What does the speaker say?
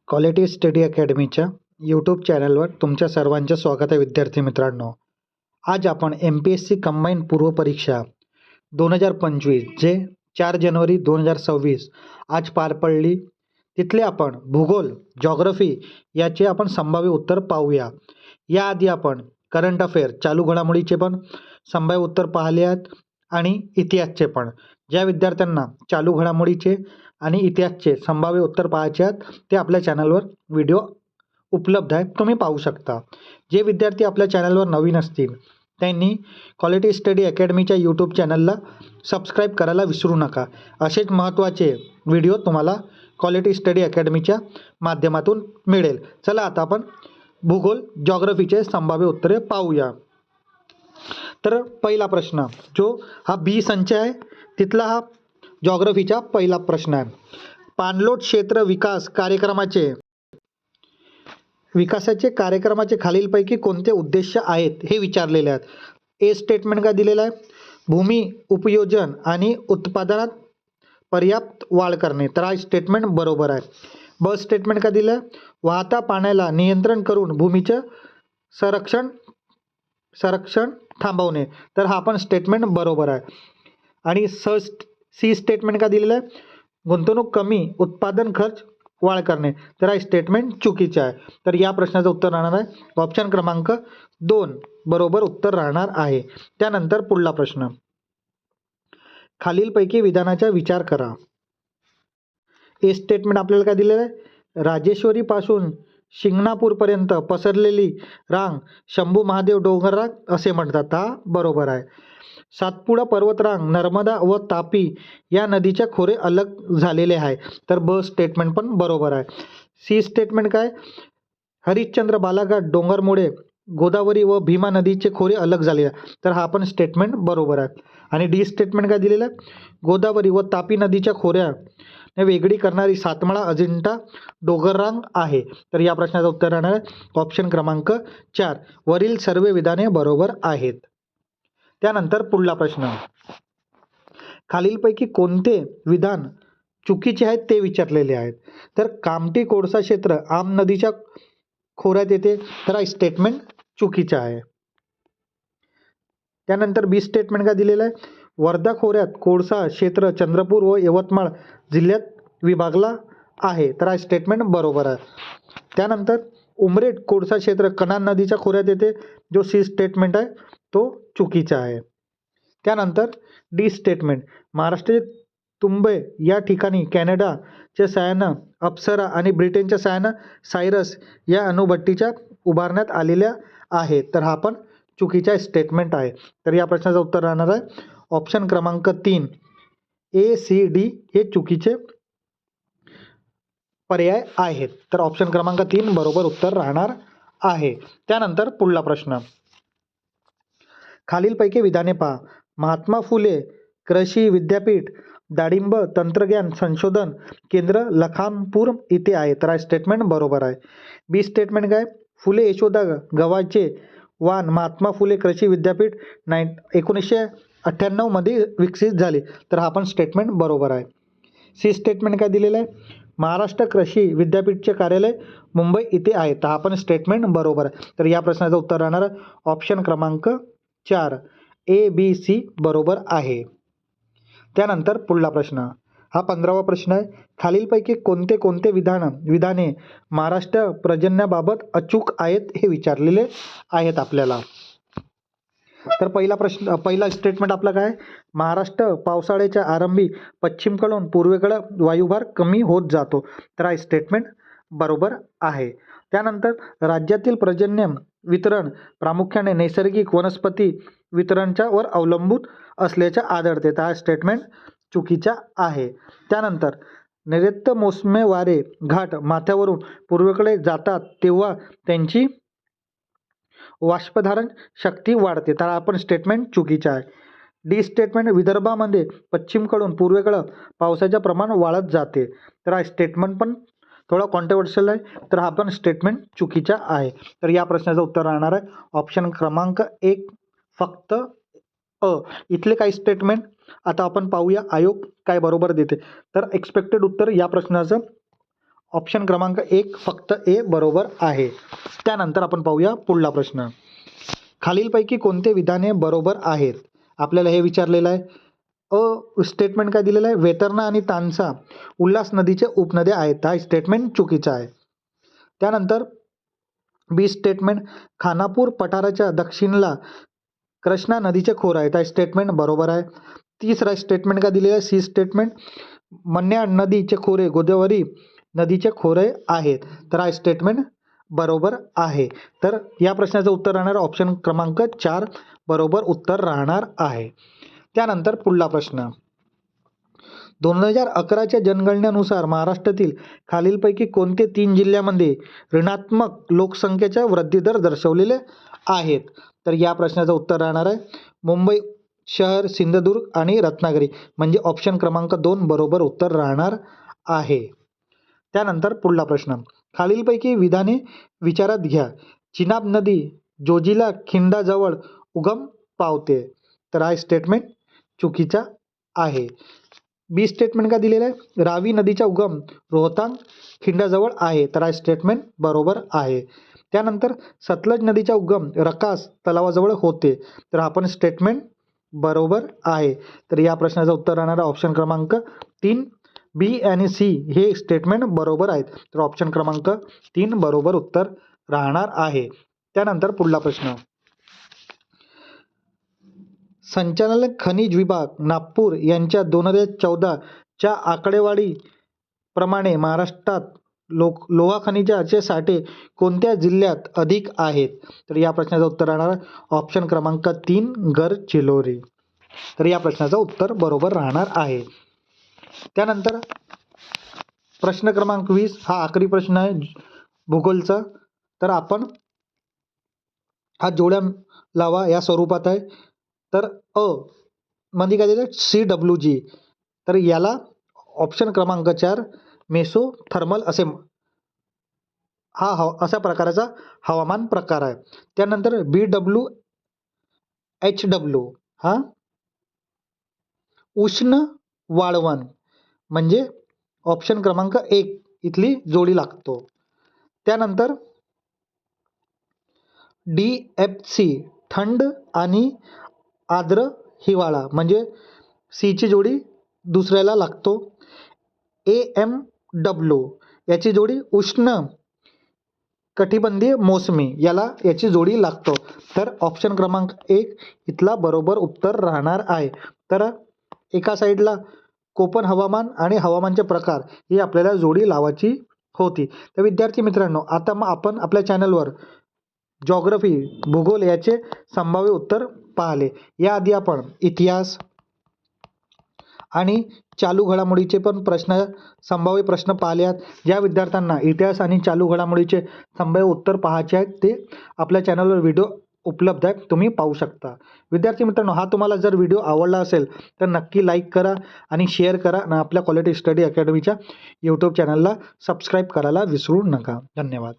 Quality study अकॅडमीच्या YouTube चॅनलवर तुमच्या सर्वांचे स्वागत आहे विद्यार्थी मित्रांनो. आज आपण MPSC कंबाईन पूर्व परीक्षा 2025 जे 4 जानेवारी 2026 आज पार पडली. तिथले आपण भूगोल, जॉग्रफी याचे आपण संभाव्य उत्तर पाहूया. याआधी आपण करंट अफेअर चालू घडामोडीचे पण संभाव्य उत्तर पाहिले आहेत आणि इतिहासचे पण. ज्या विद्यार्थ्यांना चालू घडामोडीचे आणि इतिहासचे संभाव्य उत्तर पाहायचे आहेत ते आपल्या चॅनलवर व्हिडिओ उपलब्ध आहेत, तुम्ही पाहू शकता. जे विद्यार्थी आपल्या चॅनलवर नवीन असतील त्यांनी क्वालिटी स्टडी अकॅडमीच्या यूट्यूब चॅनलला सबस्क्राईब करायला विसरू नका. असेच महत्त्वाचे व्हिडिओ तुम्हाला क्वालिटी स्टडी अकॅडमीच्या माध्यमातून मिळेल. चला आता आपण भूगोल, जॉग्रफीचे संभाव्य उत्तरे पाहूया. तर पहिला प्रश्न जो हा बी संच आहे तिथला हा जॉग्रफीचा पहिला प्रश्न आहे. पाणलोट क्षेत्र विकासाचे कार्यक्रमाचे खालीलपैकी कोणते उद्देश आहेत हे विचारलेले आहेत. ए स्टेटमेंट काय दिलेलं आहे, भूमी उपयोजन आणि उत्पादनात पर्याप्त वाढ करणे, तर हा स्टेटमेंट बरोबर आहे. ब स्टेटमेंट काय दिलं आहे, वाहता पाण्याला नियंत्रण करून भूमीचं संरक्षण थांबवणे, तर हा पण स्टेटमेंट बरोबर आहे. आणि सी स्टेटमेंट का दिलेलं आहे, गुंतवणूक कमी उत्पादन खर्च वाढ करणे, तर हा स्टेटमेंट चुकीचे आहे. तर या प्रश्नाचं उत्तर राहणार आहे ऑप्शन क्रमांक 2 बरोबर उत्तर राहणार आहे. त्यानंतर पुढला प्रश्न, खालीलपैकी विधानाचा विचार करा. ए स्टेटमेंट आपल्याला काय दिलेलं आहे, राजेश्वरी पासून शिंगणापूरपर्यंत पसरलेली रांग शंभू महादेव डोंगररांग असे म्हणतात, हा बरोबर आहे. सातपुडा पर्वतरांग नर्मदा व तापी या नदीच्या खोरे अलग झालेले आहे, तर ब स्टेटमेंट पण बरोबर आहे. सी स्टेटमेंट काय, हरिश्चंद्र बालाघाट डोंगरमुळे गोदावरी व भीमा नदीचे खोरे अलग झाले आहे, तर हा पण स्टेटमेंट बरोबर आहे. आणि डी स्टेटमेंट काय दिलेलं आहे, गोदावरी व तापी नदीच्या खोऱ्या वेगळी करणारी सातमाळा अजिंठा डोंगररांग आहे, तर या प्रश्नाचं उत्तर राहणार आहे ऑप्शन क्रमांक 4. वरील सर्व विधाने बरोबर आहेत. त्यानंतर पुढला प्रश्न, खालीलपैकी कोणते विधान चुकीचे आहेत ते विचारलेले आहेत. तर कामठी कोळसा क्षेत्र आम नदीच्या खोऱ्यात येते, तर हा स्टेटमेंट चुकीचा आहे. त्यानंतर बी स्टेटमेंट काय दिलेलं आहे, वर्धा खोऱ्यात कोळसा क्षेत्र चंद्रपूर व यवतमाळ जिल्ह्यात विभागला आहे, तर हा स्टेटमेंट बरोबर आहे. त्यानंतर उमरेड कोळसा क्षेत्र कन्हान नदीच्या खोऱ्यात येते, जो सी स्टेटमेंट आहे तो चुकीचा आहे. त्यानंतर डी स्टेटमेंट, महाराष्ट्राचे तुंबे या ठिकाणी कॅनडाच्या साहाय्यानं अप्सरा आणि ब्रिटनच्या साहाय्यानं सायरस या अणुभट्टीच्या उभारण्यात आलेल्या आहेत, तर हा पण चुकीचा स्टेटमेंट आहे. तर या प्रश्नाचं उत्तर राहणार आहे ऑप्शन क्रमांक 3. ए सी डी हे चुकीचे पर्याय आहेत, तर ऑप्शन क्रमांक 3 बरोबर उत्तर राहणार आहे. त्यानंतर पुढला प्रश्न, खालीलपैकी विधाने पहा. महात्मा फुले कृषी विद्यापीठ डाळिंब तंत्रज्ञान संशोधन केंद्र लखामपूर इथे आहे, तर हा स्टेटमेंट बरोबर आहे. बी स्टेटमेंट काय, फुले यशोदा गव्हाचे वाण महात्मा फुले कृषी विद्यापीठ 1998 मध्ये विकसित झाले, तर हा पण स्टेटमेंट बरोबर आहे. सी स्टेटमेंट काय दिलेलं आहे, महाराष्ट्र कृषी विद्यापीठचे कार्यालय मुंबई इथे आहे, तर हा पण स्टेटमेंट बरोबर आहे. तर या प्रश्नाचं उत्तर राहणार ऑप्शन क्रमांक 4 ए बी सी बरोबर आहे. त्यानंतर पुढला प्रश्न, हा 15वा प्रश्न आहे. खालीलपैकी कोणते कोणते विधाने महाराष्ट्र पर्जन्याबाबत अचूक आहेत हे विचारलेले आहेत आपल्याला. तर पहिला स्टेटमेंट आपला काय, महाराष्ट्र पावसाळ्याच्या आरंभी पश्चिमकडून पूर्वेकडे वायुभार कमी होत जातो, तर हा स्टेटमेंट बरोबर आहे. त्यानंतर राज्यातील पर्जन्य वितरण प्रामुख्याने नैसर्गिक वनस्पती वितरणच्या वर अवलंबून असल्याचे आढळते, तर हा स्टेटमेंट चुकीचा आहे. त्यानंतर नैऋत्य मोसमी वारे घाट माथ्यावरून पूर्वेकडे जातात तेव्हा त्यांची बाष्पधारण शक्ती वाढते, तर आपण स्टेटमेंट चुकीचा आहे. डी स्टेटमेंट, विदर्भामध्ये पश्चिमकडून पूर्वेकडे पावसाचे प्रमाण वाढत जाते, तर हा स्टेटमेंट पण थोडा कॉन्ट्रोवर्शियल आहे, तर हा पण स्टेटमेंट चुकीचा आहे. तर या प्रश्नाचं उत्तर राहणार आहे ऑप्शन क्रमांक 1 फक्त अ. इथले काही स्टेटमेंट आता आपण पाहूया आयोग काय बरोबर देते. तर एक्सपेक्टेड उत्तर या प्रश्नाचं ऑप्शन क्रमांक 1 फक्त ए बरोबर आहे. त्यानंतर आपण पाहूया पुढला प्रश्न. खालीलपैकी कोणते विधाने बरोबर आहेत? आपल्याला हे विचारलेलं आहे. स्टेटमेंट काय दिलेलं आहे? वेतरणा आणि तानसा उल्हास नदीचे उपनद्या आहेत. हा स्टेटमेंट चुकीचा आहे. त्यानंतर बी स्टेटमेंट खानापूर पठाराच्या दक्षिणला कृष्णा नदीचे खोरे आहेत. हा स्टेटमेंट बरोबर आहे. तिसरा स्टेटमेंट काय दिलेला आहे? सी स्टेटमेंट मन्याड नदीचे खोरे गोदावरी नदीचे खोरे आहेत. तर हा स्टेटमेंट बरोबर आहे. तर या प्रश्नाचं उत्तर राहणार ऑप्शन क्रमांक 4 बरोबर उत्तर राहणार आहे. त्यानंतर पुढला प्रश्न. 2011च्या जनगणनेनुसार महाराष्ट्रातील खालीलपैकी कोणते 3 जिल्ह्यांमध्ये ऋणात्मक लोकसंख्येचा वृद्धी दर दर्शवलेले आहेत? तर या प्रश्नाचं उत्तर राहणार आहे मुंबई शहर, सिंधुदुर्ग आणि रत्नागिरी, म्हणजे ऑप्शन क्रमांक 2 बरोबर उत्तर राहणार आहे. त्यानंतर पुढला प्रश्न. खालीलपैकी विधाने विचारात घ्या. चिनाब नदी जोजिला खिंडाजवळ उगम पावते. तर हा स्टेटमेंट चुकीचा आहे. बी स्टेटमेंट काय दिलेलं आहे? रावी नदीचा उगम रोहतांग खिंडाजवळ आहे. तर हा स्टेटमेंट बरोबर आहे. त्यानंतर सतलज नदीचा उगम रकास तलावाजवळ होते. तर हा पण स्टेटमेंट बरोबर आहे. तर या प्रश्नाचं उत्तर राहणार ऑप्शन क्रमांक 3 बी आणि सी हे स्टेटमेंट बरोबर आहेत. तर ऑप्शन क्रमांक 3 बरोबर उत्तर राहणार आहे. त्यानंतर पुढला प्रश्न. संचालक खनिज विभाग नागपूर यांच्या 2014च्या आकडेवारी प्रमाणे महाराष्ट्रात लोहा खनिजाचे साठे कोणत्या जिल्ह्यात अधिक आहेत? तर या प्रश्नाचं उत्तर राहणार ऑप्शन क्रमांक 3 गडचिरोली. तर या प्रश्नाचं उत्तर बरोबर राहणार आहे. त्यानंतर प्रश्न क्रमांक 20 हा आखरी प्रश्न आहे भूगोलचा. तर आपण हा जोड्या लावा या स्वरूपात आहे. तर मध्ये काय दिलं? CWG. तर याला ऑप्शन क्रमांक 4 मेसोथर्मल असे अशा प्रकारचा हवामान प्रकार आहे. त्यानंतर BWHW हा उष्ण वाळवण, म्हणजे ऑप्शन क्रमांक 1 इथली जोडी लागतो. त्यानंतर DFC थंड आणि आर्द्र हिवाळा, म्हणजे सीची जोडी दुसऱ्याला लागतो. AMW याची जोडी उष्ण कटिबंधीय मोसमी याची जोडी लागतो. तर ऑप्शन क्रमांक 1 इथला बरोबर उत्तर राहणार आहे. तर एका साईडला कोपन हवामान आणि हवामानचे प्रकार ही आपल्याला जोडी लावायची होती. तर विद्यार्थी मित्रांनो, आता मग आपण आपल्या चॅनलवर जॉग्रफी भूगोल याचे संभाव्य उत्तर पाहिले. याआधी आपण इतिहास आणि चालू घडामोडीचे पण संभाव्य प्रश्न पाहिले आहेत. ज्या विद्यार्थ्यांना इतिहास आणि चालू घडामोडीचे संभाव्य उत्तर पाहायचे आहेत ते आपल्या चॅनलवर व्हिडिओ उपलब्ध आहेत, तुम्ही पाहू शकता. विद्यार्थी मित्रांनो, हा तुम्हाला जर व्हिडिओ आवडला असेल तर नक्की लाईक करा आणि शेअर करा आणि आपल्या क्वालिटी स्टडी अकॅडमीच्या यूट्यूब चॅनलला सबस्क्राईब करायला विसरू नका. धन्यवाद.